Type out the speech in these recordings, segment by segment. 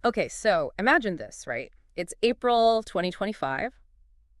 Okay, so imagine this, right? It's April 2025.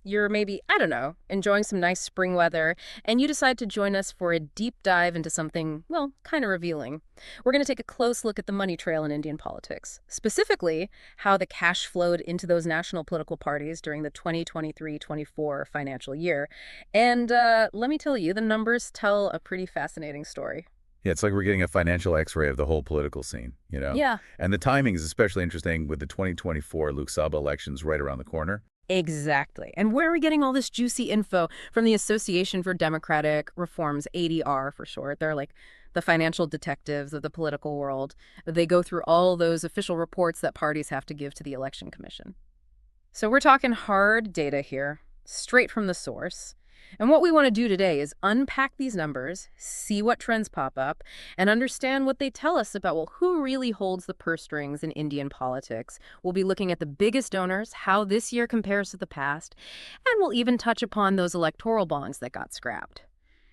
You're maybe, I don't know, enjoying some nice spring weather, and you decide to join us for a deep dive into something, well, kind of revealing. We're going to take a close look at the money trail in Indian politics, specifically how the cash flowed into those national political parties during the 2023-24 financial year. And let me tell you, the numbers tell a pretty fascinating story. Yeah, it's like we're getting a financial x-ray of the whole political scene. Yeah. And the timing is especially interesting with the 2024 Lok Sabha elections right around the corner. Exactly. And where are we getting all this juicy info from the Association for Democratic Reforms, ADR for short? They're like the financial detectives of the political world. They go through all those official reports that parties have to give to the Election Commission. So we're talking hard data here, straight from the source. And what we want to do today is unpack these numbers, see what trends pop up, and understand what they tell us about, well, who really holds the purse strings in Indian politics. We'll be looking at the biggest donors, how this year compares to the past, and we'll even touch upon those electoral bonds that got scrapped.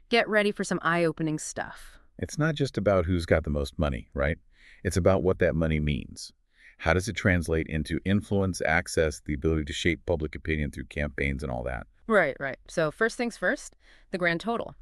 Get ready for some eye-opening stuff. It's not just about who's got the most money, right? It's about what that money means. How does it translate into influence, access, the ability to shape public opinion through campaigns and all that? Right, right. So first things first, the grand total.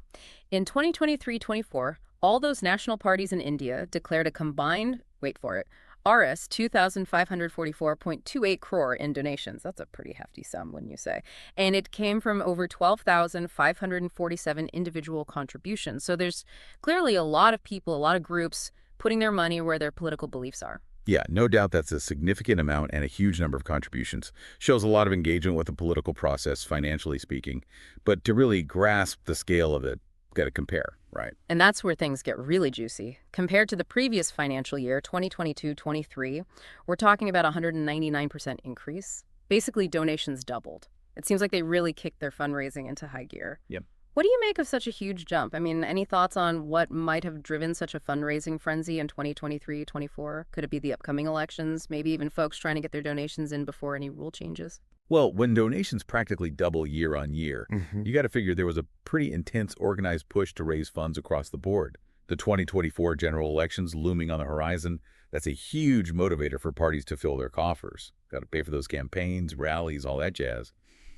In 2023-24, all those national parties in India declared a combined, wait for it, Rs 2,544.28 crore in donations. That's a pretty hefty sum, wouldn't you say? And it came from over 12,547 individual contributions. So there's clearly a lot of people, a lot of groups putting their money where their political beliefs are. Yeah, no doubt that's a significant amount and a huge number of contributions. Shows a lot of engagement with the political process, financially speaking. But to really grasp the scale of it, got to compare, right? And that's where things get really juicy. Compared to the previous financial year, 2022-23, we're talking about a 199% increase. Basically, donations doubled. It seems like they really kicked their fundraising into high gear. Yep. What do you make of such a huge jump? I mean, any thoughts on what might have driven such a fundraising frenzy in 2023-24? Could it be the upcoming elections? Maybe even folks trying to get their donations in before any rule changes? Well, when donations practically double year on year, you got to figure there was a pretty intense organized push to raise funds across the board. The 2024 general elections looming on the horizon, that's a huge motivator for parties to fill their coffers. Got to pay for those campaigns, rallies, all that jazz.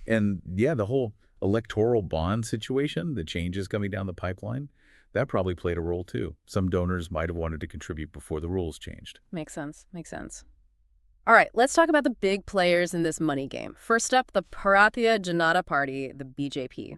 And yeah, the whole electoral bond situation, the changes coming down the pipeline, that probably played a role too. Some donors might have wanted to contribute before the rules changed. Makes sense. Makes sense. All right, let's talk about the big players in this money game. First up, the Bharatiya Janata Party, the BJP.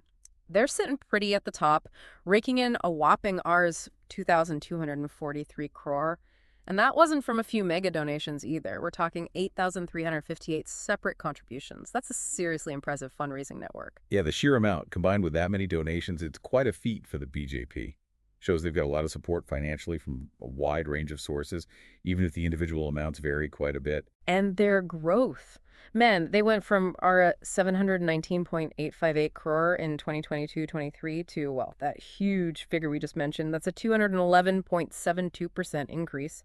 They're sitting pretty at the top, raking in a whopping Rs 2,243 crore. And that wasn't from a few mega donations either. We're talking 8,358 separate contributions. That's a seriously impressive fundraising network. Yeah, the sheer amount, combined with that many donations, it's quite a feat for the BJP. Shows they've got a lot of support financially from a wide range of sources, even if the individual amounts vary quite a bit. And their growth. Man, they went from our 719.858 crore in 2022-23 to, well, that huge figure we just mentioned. That's a 211.72% increase.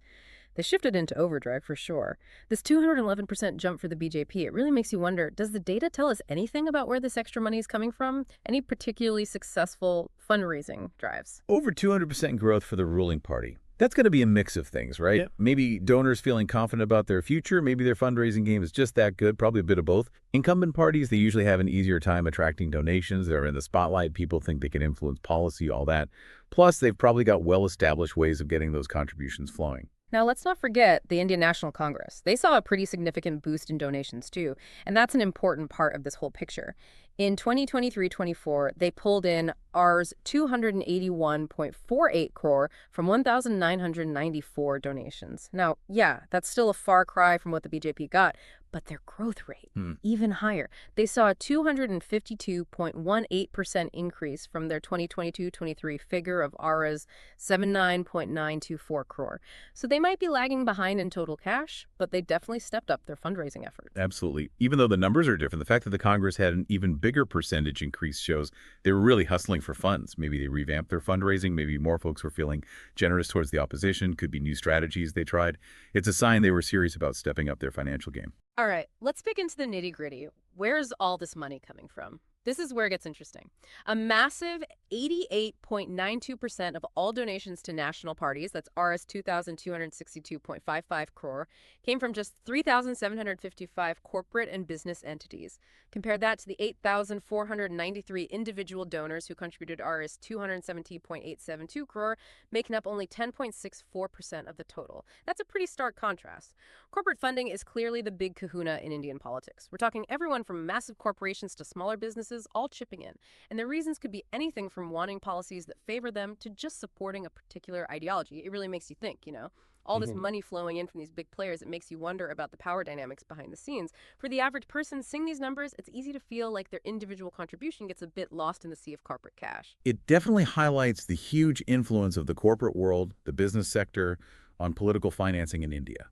They shifted into overdrive for sure. This 211% jump for the BJP, it really makes you wonder, does the data tell us anything about where this extra money is coming from? Any particularly successful fundraising drives? Over 200% growth for the ruling party. That's going to be a mix of things, right? Yep. Maybe donors feeling confident about their future. Maybe their fundraising game is just that good, probably a bit of both. Incumbent parties, they usually have an easier time attracting donations. They're in the spotlight. People think they can influence policy, all that. Plus, they've probably got well-established ways of getting those contributions flowing. Now, let's not forget the Indian National Congress. They saw a pretty significant boost in donations, too, and that's an important part of this whole picture. In 2023-24, they pulled in Rs 281.48 crore from 1,994 donations. Now, yeah, that's still a far cry from what the BJP got, but their growth rate, even higher. They saw a 252.18% increase from their 2022-23 figure of Rs 79.924 crore. So they might be lagging behind in total cash, but they definitely stepped up their fundraising efforts. Absolutely. Even though the numbers are different, the fact that the Congress had an even bigger percentage increase shows they were really hustling for funds. Maybe they revamped their fundraising. Maybe more folks were feeling generous towards the opposition. Could be new strategies they tried. It's a sign they were serious about stepping up their financial game. All right, let's dig into the nitty-gritty. Where's all this money coming from? This is where it gets interesting. A massive 88.92% of all donations to national parties, that's Rs 2,262.55 crore, came from just 3,755 corporate and business entities. Compare that to the 8,493 individual donors who contributed Rs 217.872 crore, making up only 10.64% of the total. That's a pretty stark contrast. Corporate funding is clearly the big kahuna in Indian politics. We're talking everyone from massive corporations to smaller businesses all chipping in. And the reasons could be anything from wanting policies that favor them to just supporting a particular ideology. It really makes you think, you know? All this money flowing in from these big players, it makes you wonder about the power dynamics behind the scenes. For the average person seeing these numbers, it's easy to feel like their individual contribution gets a bit lost in the sea of corporate cash. It definitely highlights the huge influence of the corporate world, the business sector, on political financing in India.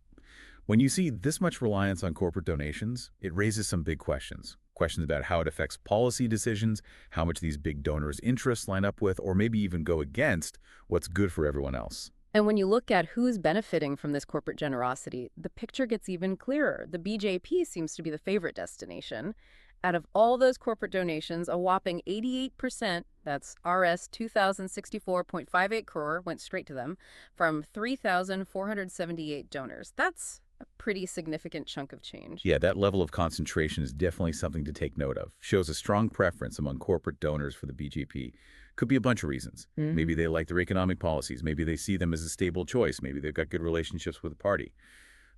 When you see this much reliance on corporate donations, it raises some big questions. Questions about how it affects policy decisions, how much these big donors' interests line up with, or maybe even go against what's good for everyone else. And when you look at who's benefiting from this corporate generosity, the picture gets even clearer. The BJP seems to be the favorite destination. Out of all those corporate donations, a whopping 88%, that's Rs 2,064.58 crore, went straight to them from 3,478 donors. That's a pretty significant chunk of change. Yeah, that level of concentration is definitely something to take note of. Shows a strong preference among corporate donors for the BJP. Could be a bunch of reasons. Maybe they like their economic policies. Maybe they see them as a stable choice. Maybe they've got good relationships with the party.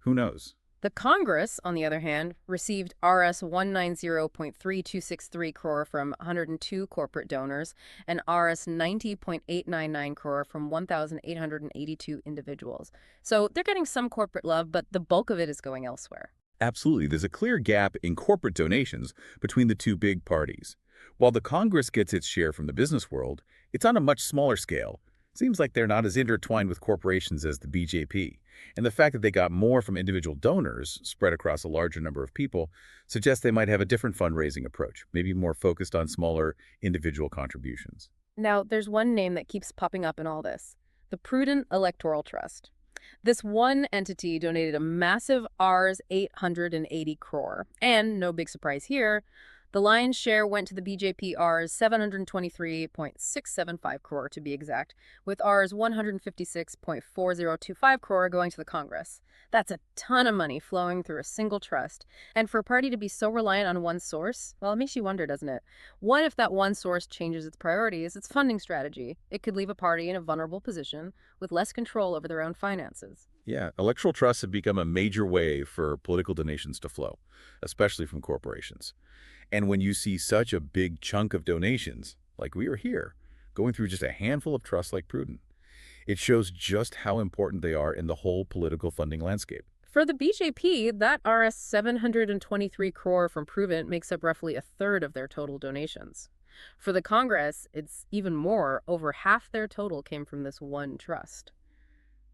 Who knows? The Congress, on the other hand, received Rs 190.3263 crore from 102 corporate donors and Rs 90.899 crore from 1,882 individuals. So they're getting some corporate love, but the bulk of it is going elsewhere. Absolutely. There's a clear gap in corporate donations between the two big parties. While the Congress gets its share from the business world, it's on a much smaller scale. Seems like they're not as intertwined with corporations as the BJP. And the fact that they got more from individual donors, spread across a larger number of people, suggests they might have a different fundraising approach, maybe more focused on smaller individual contributions. Now, there's one name that keeps popping up in all this: the Prudent Electoral Trust. This one entity donated a massive Rs 880 crore. And, no big surprise here, the lion's share went to the BJP Rs 723.675 crore to be exact, with Rs 156.4025 crore going to the Congress. That's a ton of money flowing through a single trust. And for a party to be so reliant on one source, well, it makes you wonder, doesn't it? What if that one source changes its priorities, its funding strategy? It could leave a party in a vulnerable position with less control over their own finances. Yeah, electoral trusts have become a major way for political donations to flow, especially from corporations. And when you see such a big chunk of donations, like we are here, going through just a handful of trusts like Prudent, it shows just how important they are in the whole political funding landscape. For the BJP, that Rs 723 crore from Prudent makes up roughly a third of their total donations. For the Congress, it's even more. Over half their total came from this one trust.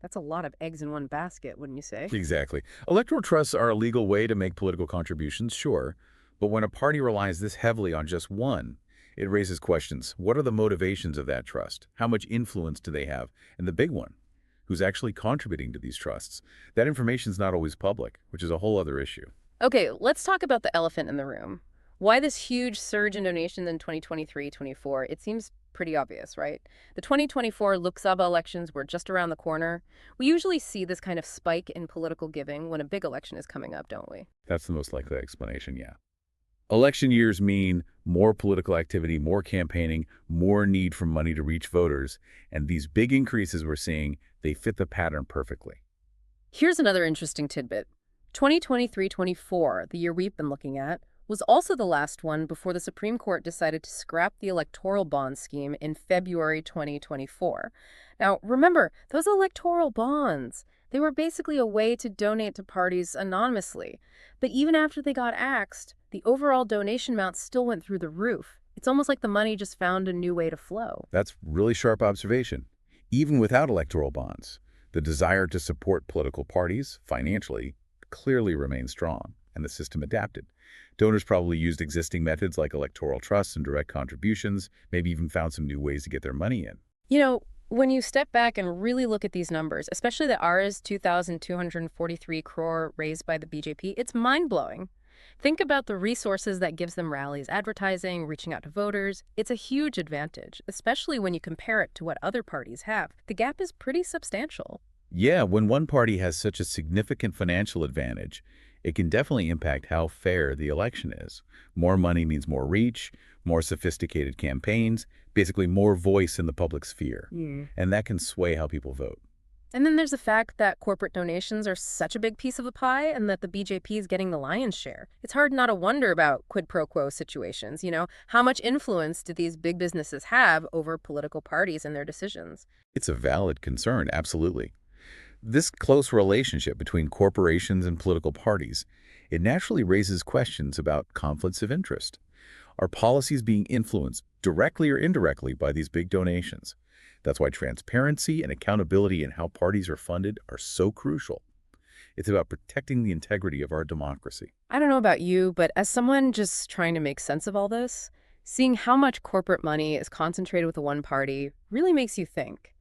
That's a lot of eggs in one basket, wouldn't you say? Exactly. Electoral trusts are a legal way to make political contributions, sure, but when a party relies this heavily on just one, it raises questions. What are the motivations of that trust? How much influence do they have? And the big one, who's actually contributing to these trusts? That information is not always public, which is a whole other issue. Okay, let's talk about the elephant in the room. Why this huge surge in donations in 2023-24? It seems pretty obvious, right? The 2024 Lok Sabha elections were just around the corner. We usually see this kind of spike in political giving when a big election is coming up, don't we? That's the most likely explanation, yeah. Election years mean more political activity, more campaigning, more need for money to reach voters, and these big increases we're seeing, they fit the pattern perfectly. Here's another interesting tidbit. 2023-24, the year we've been looking at, was also the last one before the Supreme Court decided to scrap the electoral bond scheme in February 2024. Now, remember, those electoral bonds, they were basically a way to donate to parties anonymously. But even after they got axed, the overall donation amount still went through the roof. It's almost like the money just found a new way to flow. That's really sharp observation. Even without electoral bonds, the desire to support political parties financially clearly remained strong, and the system adapted. Donors probably used existing methods like electoral trusts and direct contributions, maybe even found some new ways to get their money in. You know, when you step back and really look at these numbers, especially the Rs 2,243 crore raised by the BJP, it's mind-blowing. Think about the resources that gives them rallies, advertising, reaching out to voters. It's a huge advantage, especially when you compare it to what other parties have. The gap is pretty substantial. Yeah, when one party has such a significant financial advantage, it can definitely impact how fair the election is. More money means more reach, more sophisticated campaigns, basically more voice in the public sphere. And that can sway how people vote. And then there's the fact that corporate donations are such a big piece of the pie and that the BJP is getting the lion's share. It's hard not to wonder about quid pro quo situations, How much influence do these big businesses have over political parties and their decisions? It's a valid concern, absolutely. This close relationship between corporations and political parties, it naturally raises questions about conflicts of interest. Are policies being influenced directly or indirectly by these big donations? That's why transparency and accountability in how parties are funded are so crucial. It's about protecting the integrity of our democracy. I don't know about you, but as someone just trying to make sense of all this, seeing how much corporate money is concentrated with one party really makes you think.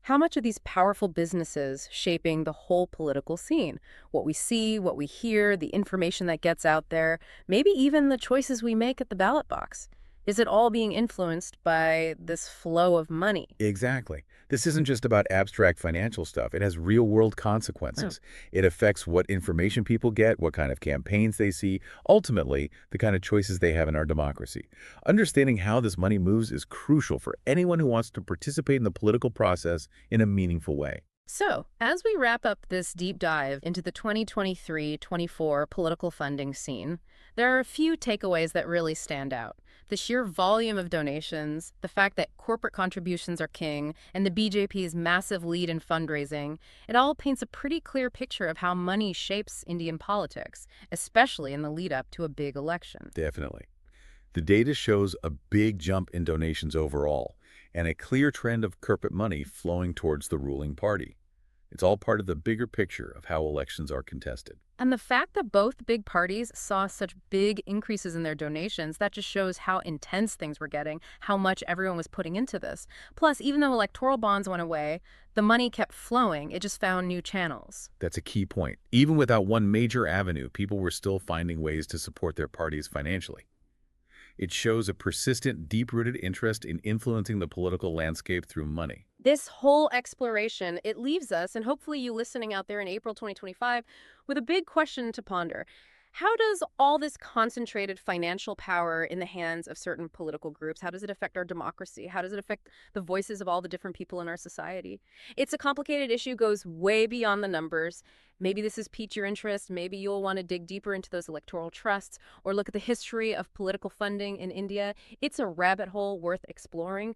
How much are these powerful businesses shaping the whole political scene? What we see, what we hear, the information that gets out there, maybe even the choices we make at the ballot box. Is it all being influenced by this flow of money? Exactly. This isn't just about abstract financial stuff. It has real-world consequences. It affects what information people get, what kind of campaigns they see, ultimately, the kind of choices they have in our democracy. Understanding how this money moves is crucial for anyone who wants to participate in the political process in a meaningful way. So, as we wrap up this deep dive into the 2023-24 political funding scene, there are a few takeaways that really stand out. The sheer volume of donations, the fact that corporate contributions are king, and the BJP's massive lead in fundraising, it all paints a pretty clear picture of how money shapes Indian politics, especially in the lead up to a big election. Definitely. The data shows a big jump in donations overall and a clear trend of corporate money flowing towards the ruling party. It's all part of the bigger picture of how elections are contested. And the fact that both big parties saw such big increases in their donations, that just shows how intense things were getting, how much everyone was putting into this. Plus, even though electoral bonds went away, the money kept flowing. It just found new channels. That's a key point. Even without one major avenue, people were still finding ways to support their parties financially. It shows a persistent, deep-rooted interest in influencing the political landscape through money. This whole exploration, it leaves us, and hopefully you listening out there in April 2025, with a big question to ponder. How does all this concentrated financial power in the hands of certain political groups, how does it affect our democracy? How does it affect the voices of all the different people in our society? It's a complicated issue, goes way beyond the numbers. Maybe this has piqued your interest. Maybe you'll want to dig deeper into those electoral trusts or look at the history of political funding in India. It's a rabbit hole worth exploring.